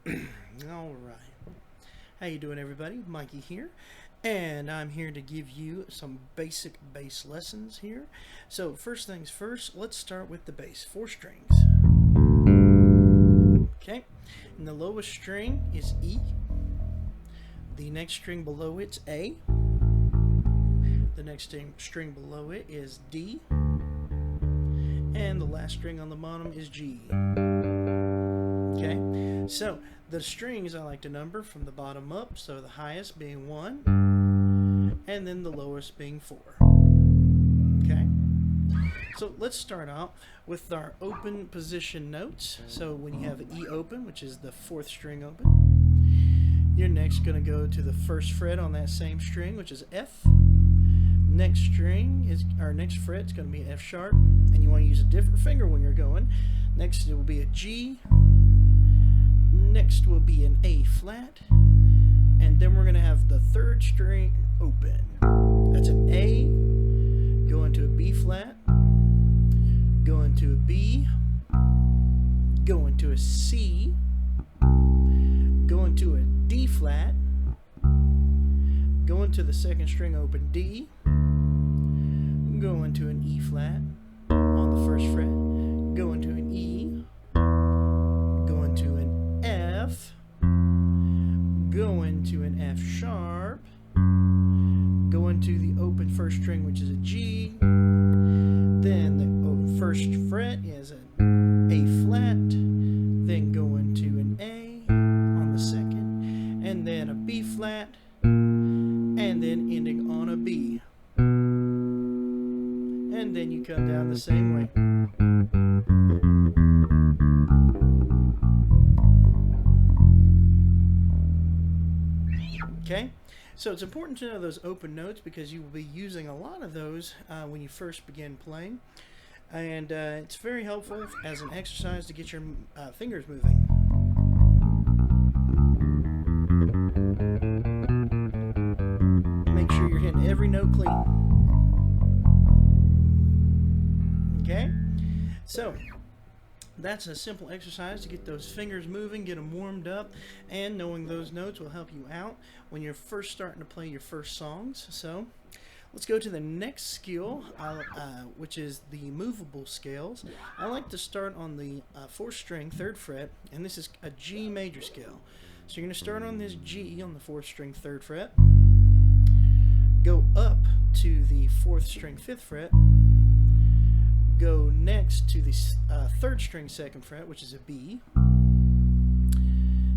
All right. How you doing, everybody? Mikey here, and I'm here to give you some basic bass lessons here. So first things first, let's start with the bass. 4 strings. Okay, and the lowest string is E. The next string below it's A. The next string below it is D. And the last string on the bottom is G. Okay, so the strings I like to number from the bottom up, so the highest being 1, and then the lowest being 4. Okay, so let's start out with our open position notes. So when you have E open, which is the 4th string open, you're next going to go to the 1st fret on that same string, which is F. Next string is our next fret is going to be F sharp, and you want to use a different finger when you're going. Next it will be a G. Next will be an A flat, and then we're going to have the 3rd string open. That's an A, go into a B flat, go into a B, go into a C, go into a D flat, go into the 2nd string open D, go into an E flat on the 1st fret, go into an E, go into an F, go into an F sharp, go into the open 1st string, which is a G, then the 1st fret is an A flat, then go into an A on the 2nd, and then a B flat, and then ending on a B. And then you come down the same way. Okay, so it's important to know those open notes because you will be using a lot of those when you first begin playing, and it's very helpful as an exercise to get your fingers moving. Make sure you're hitting every note clean. Okay, so that's a simple exercise to get those fingers moving, get them warmed up, and knowing those notes will help you out when you're first starting to play your first songs. So let's go to the next skill, which is the movable scales. I like to start on the 4th string, 3rd fret, and this is a G major scale. So you're going to start on this G on the 4th string, 3rd fret, go up to the 4th string, 5th fret, go next to the 3rd string 2nd fret, which is a B.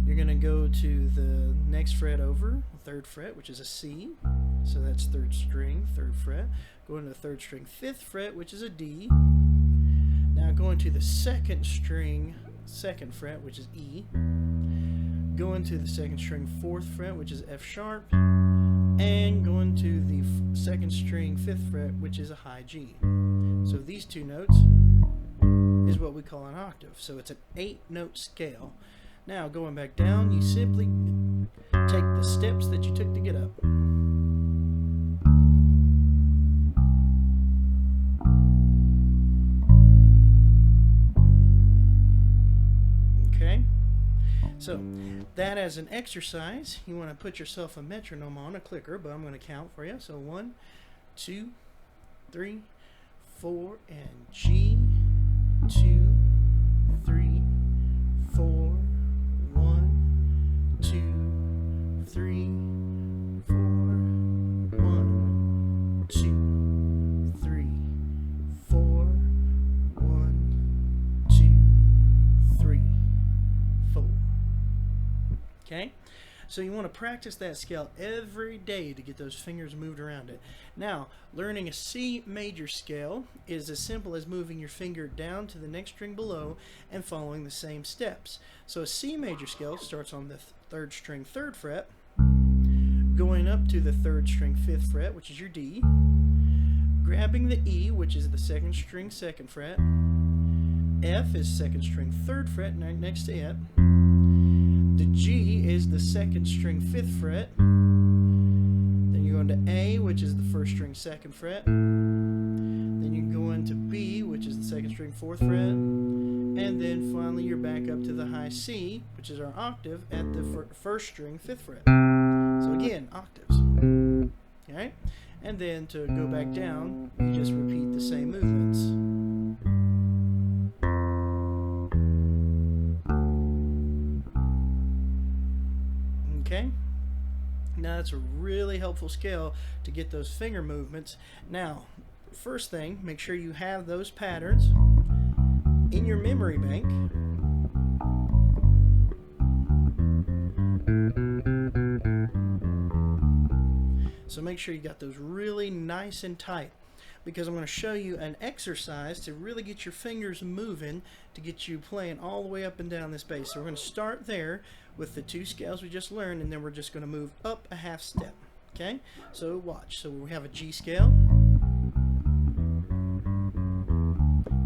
You're going to go to the next fret over, 3rd fret, which is a C. So that's 3rd string, 3rd fret. Go into the 3rd string 5th fret, which is a D. Now go into the 2nd string 2nd fret, which is E. Go into the 2nd string 4th fret, which is F sharp. And go into the 2nd string 5th fret, which is a high G. So these 2 notes is what we call an octave. So it's an 8-note scale. Now going back down, you simply take the steps that you took to get up. Okay? So that as an exercise, you want to put yourself a metronome on, a clicker, but I'm going to count for you. So 1, 2, 3, 4, and G, 2, 3, 4, 1, 2, 3, 4, 1, 2, 3, 4, 1, 2, 3, 4. Okay? So you want to practice that scale every day to get those fingers moved around it. Now, learning a C major scale is as simple as moving your finger down to the next string below and following the same steps. So a C major scale starts on the 3rd string 3rd fret, going up to the 3rd string 5th fret, which is your D, grabbing the E, which is the 2nd string 2nd fret, F is 2nd string 3rd fret next to it, the G is the 2nd string 5th fret, then you go into A, which is the 1st string 2nd fret, then you go into B, which is the 2nd string 4th fret, and then finally you're back up to the high C, which is our octave, at the first string 5th fret. So again, octaves. Okay? And then to go back down, you just repeat the same movements. Okay? Now that's a really helpful scale to get those finger movements. Now, first thing, make sure you have those patterns in your memory bank. So make sure you got those really nice and tight, because I'm going to show you an exercise to really get your fingers moving, to get you playing all the way up and down this bass. So we're going to start there with the 2 scales we just learned, and then we're just going to move up a half step. Okay? So watch. So we have a G scale,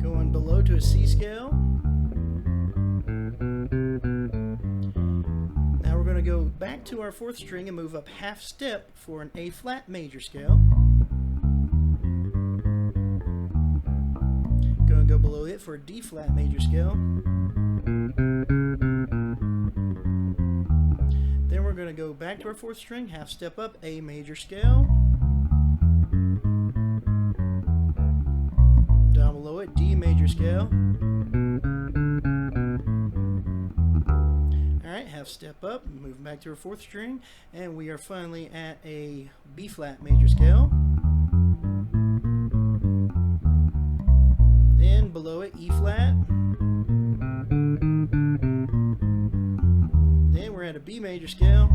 going below to a C scale. Now we're going to go back to our 4th string and move up half step for an A flat major scale. Going to go below it for a D flat major scale. Then we're going to go back to our 4th string, half step up, A major scale. Down below it, D major scale. Alright, half step up, moving back to our 4th string, and we are finally at a B flat major scale. Then below it, E flat. Then we're at a B major scale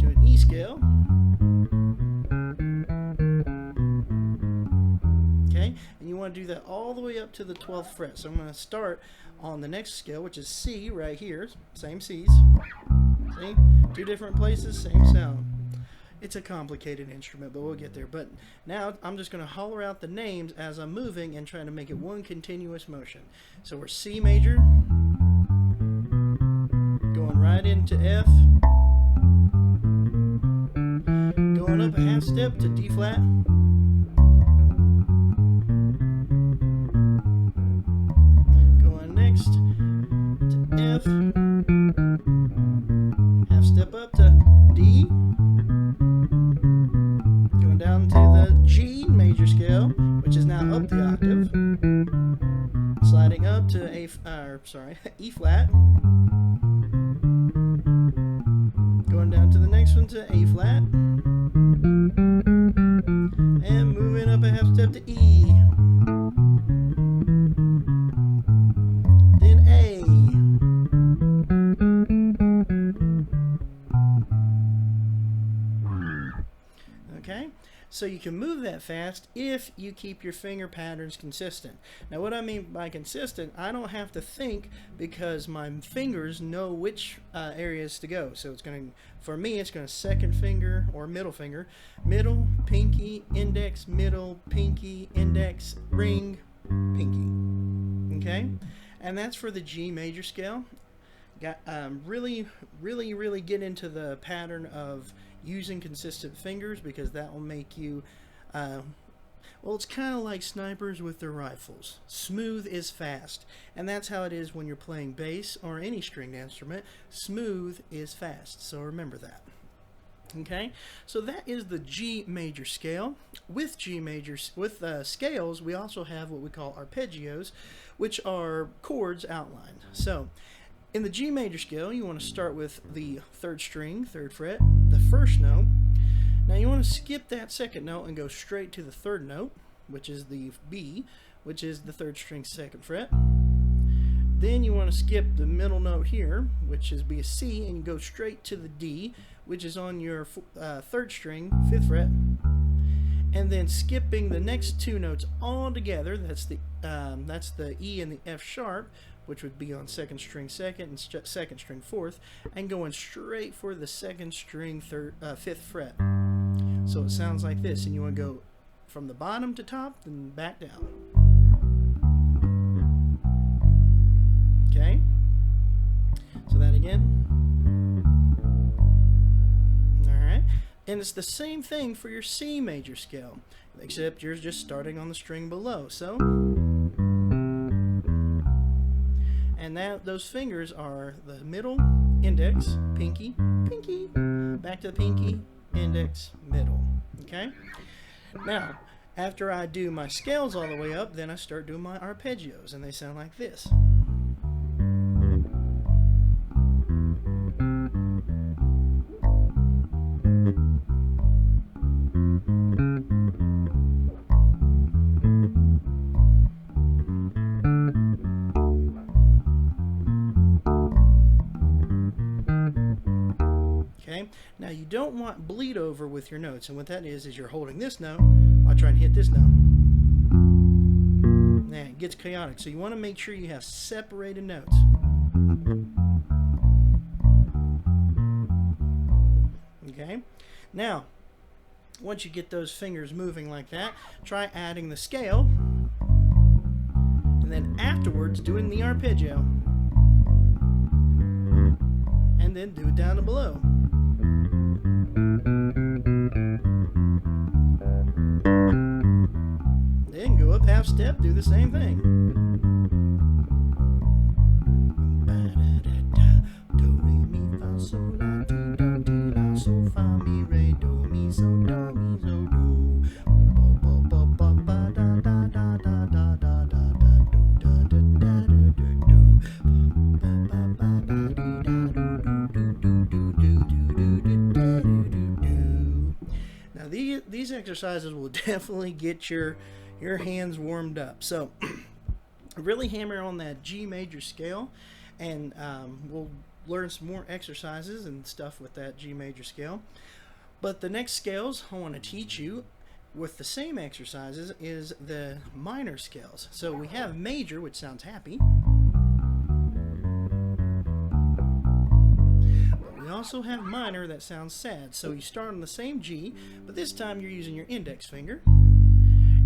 to an E scale. Okay, and you want to do that all the way up to the 12th fret. So I'm going to start on the next scale, which is C right here. Same C's. See? 2 different places, same sound. It's a complicated instrument, but we'll get there. But now I'm just going to holler out the names as I'm moving and trying to make it one continuous motion. So we're C major, going right into F, going up a half step to D flat, going next to F, half step up to D, going down to the G major scale, which is now up the octave, sliding up to E flat, going down to the next one to A flat, and moving up a half step to E, then A, okay? So you can move that fast if you keep your finger patterns consistent. Now what I mean by consistent, I don't have to think, because my fingers know which areas to go. So it's going to, for me, it's going to 2nd finger or middle finger, middle, pinky, index, middle, pinky, index, ring, pinky. Okay? And that's for the G major scale. Got really get into the pattern of using consistent fingers, because that will make you well, it's kind of like snipers with their rifles. Smooth is fast, and that's how it is when you're playing bass or any stringed instrument. Smooth is fast, so remember that. Okay, so that is the G major scale. With scales, we also have what we call arpeggios, which are chords outlined. So in the G major scale, you want to start with the 3rd string, 3rd fret, the 1st note. Now you want to skip that 2nd note and go straight to the 3rd note, which is the B, which is the 3rd string, 2nd fret. Then you want to skip the middle note here, which is be a C, and you go straight to the D, which is on your 3rd string, 5th fret. And then skipping the next 2 notes all together, that's the E and the F sharp, which would be on 2nd string 2nd and 2nd string 4th, and going straight for the 2nd string 5th fret. So it sounds like this, and you want to go from the bottom to top, then back down. Okay? So that again. Alright. And it's the same thing for your C major scale. except you're just starting on the string below. So, and those fingers are the middle, index, pinky, pinky, back to the pinky, index, middle. Okay? Now, after I do my scales all the way up, then I start doing my arpeggios, and they sound like this. Okay, now you don't want bleed over with your notes, and what that is you're holding this note while trying to hit this note. Now it gets chaotic, so you want to make sure you have separated notes. Okay, now once you get those fingers moving like that, try adding the scale, and then afterwards doing the arpeggio, and then do it down to below. Then go up half step, do the same thing. Do, re, mi, fa, sol, la, ti, do, ti, la, sol, fa, mi, re, do, mi, so, do. Bo, bo, bo, ba, ba, da, da, da, da, da, da, da, da, do, da, da, da, do, do, do. Ba, ba, ba, da, dee, da, do, do, do, do, do, do, do, do, do. Now these exercises will definitely get your hands warmed up. So really hammer on that G major scale, and we'll learn some more exercises and stuff with that G major scale. But the next scales I want to teach you with the same exercises is the minor scales. So we have major, which sounds happy. But we also have minor that sounds sad. So you start on the same G, but this time you're using your index finger.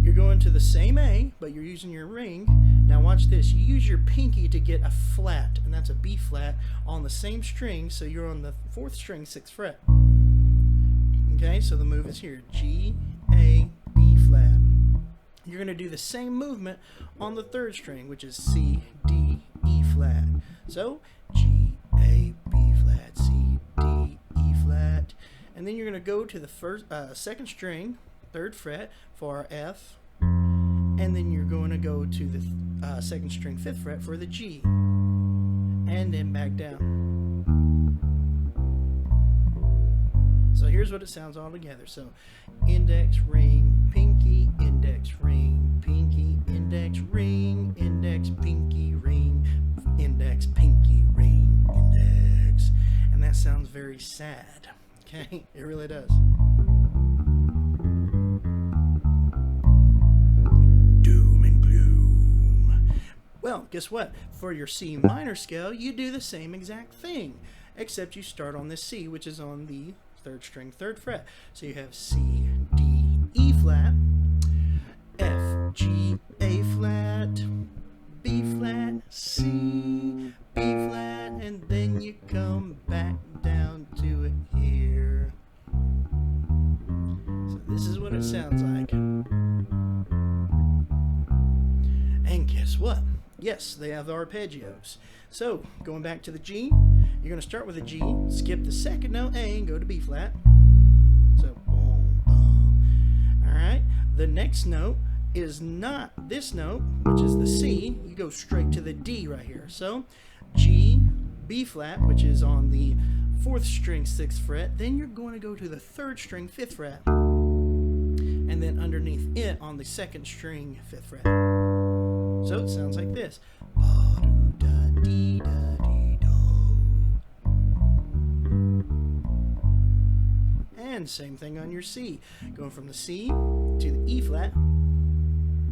You're going to the same A, but you're using your ring. Now watch this. You use your pinky to get a flat, and that's a B flat, on the same string, so you're on the 4th string, 6th fret. Okay, so the move is here. G, A, B flat. You're going to do the same movement on the 3rd string, which is C, D, E flat. So, G, A, B flat, C, D, E flat. And then you're going to go to the 2nd string, 3rd fret for our F, and then you're going to go to the 2nd string 5th fret for the G, and then back down. So here's what it sounds all together. So index, ring, pinky, index, ring, pinky, index, ring, index, pinky, ring, index, pinky, ring, index. And that sounds very sad. Okay, it really does. Well, guess what? For your C minor scale, you do the same exact thing, except you start on this C, which is on the 3rd string, 3rd fret. So you have C, D, E flat, F, G, A flat, B flat, C, B flat, and then you come back down to it here. So this is what it sounds like. And guess what? Yes, they have the arpeggios. So, going back to the G, you're going to start with a G, skip the 2nd note A, and go to B flat. So, boom, boom. Alright, the next note is not this note, which is the C. You go straight to the D right here. So, G, B flat, which is on the 4th string, 6th fret. Then you're going to go to the 3rd string, 5th fret. And then underneath it on the 2nd string, 5th fret. So it sounds like this. And same thing on your C. Going from the C to the E flat,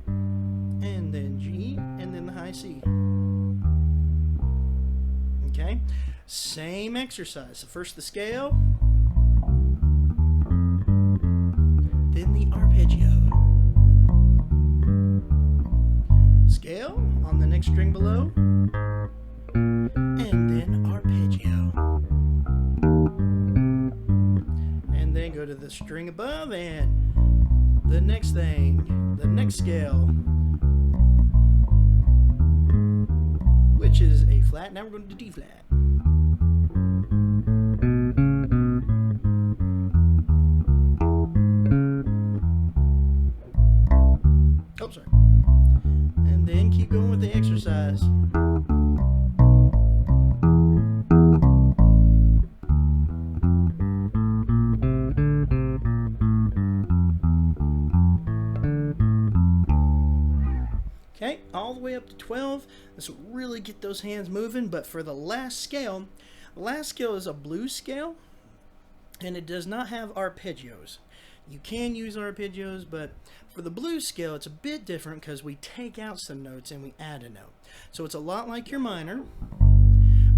and then G, and then the high C. Okay? Same exercise. So first the scale, then the arpeggio. Scale on the next string below, and then arpeggio, and then go to the string above and the next thing, the next scale, which is A flat. Now we're going to D flat. Oh, sorry. And then keep going with the exercise. Okay, all the way up to 12. This will really get those hands moving. But for the last scale is a blues scale, and it does not have arpeggios. You can use arpeggios, but for the blues scale, it's a bit different because we take out some notes and we add a note. So it's a lot like your minor,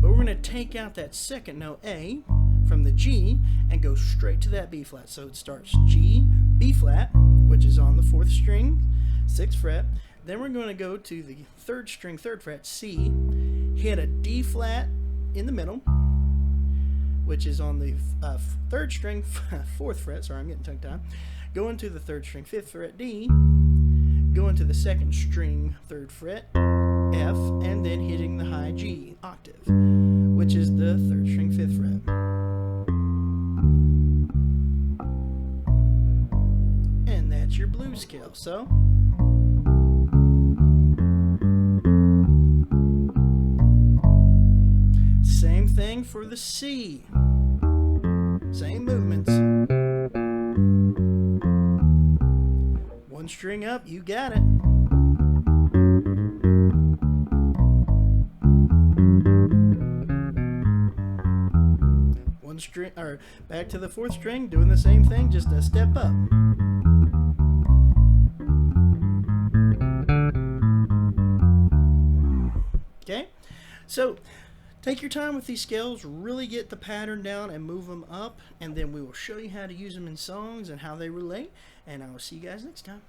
but we're going to take out that second note, A, from the G, and go straight to that B flat. So it starts G, B flat, which is on the 4th string, 6th fret. Then we're going to go to the 3rd string, 3rd fret, C, hit a D flat in the middle, which is on the 3rd string, 4th fret. Sorry, I'm getting tongue-tied. Go into the 3rd string, 5th fret, D. Go into the 2nd string, 3rd fret, F, and then hitting the high G octave, which is the 3rd string, 5th fret. And that's your blues scale. So same thing for the C. Same movements. 1 string up, you got it. One string, or back to the 4th string, doing the same thing, just a step up. Okay, so take your time with these scales, really get the pattern down and move them up, and then we will show you how to use them in songs and how they relate, and I will see you guys next time.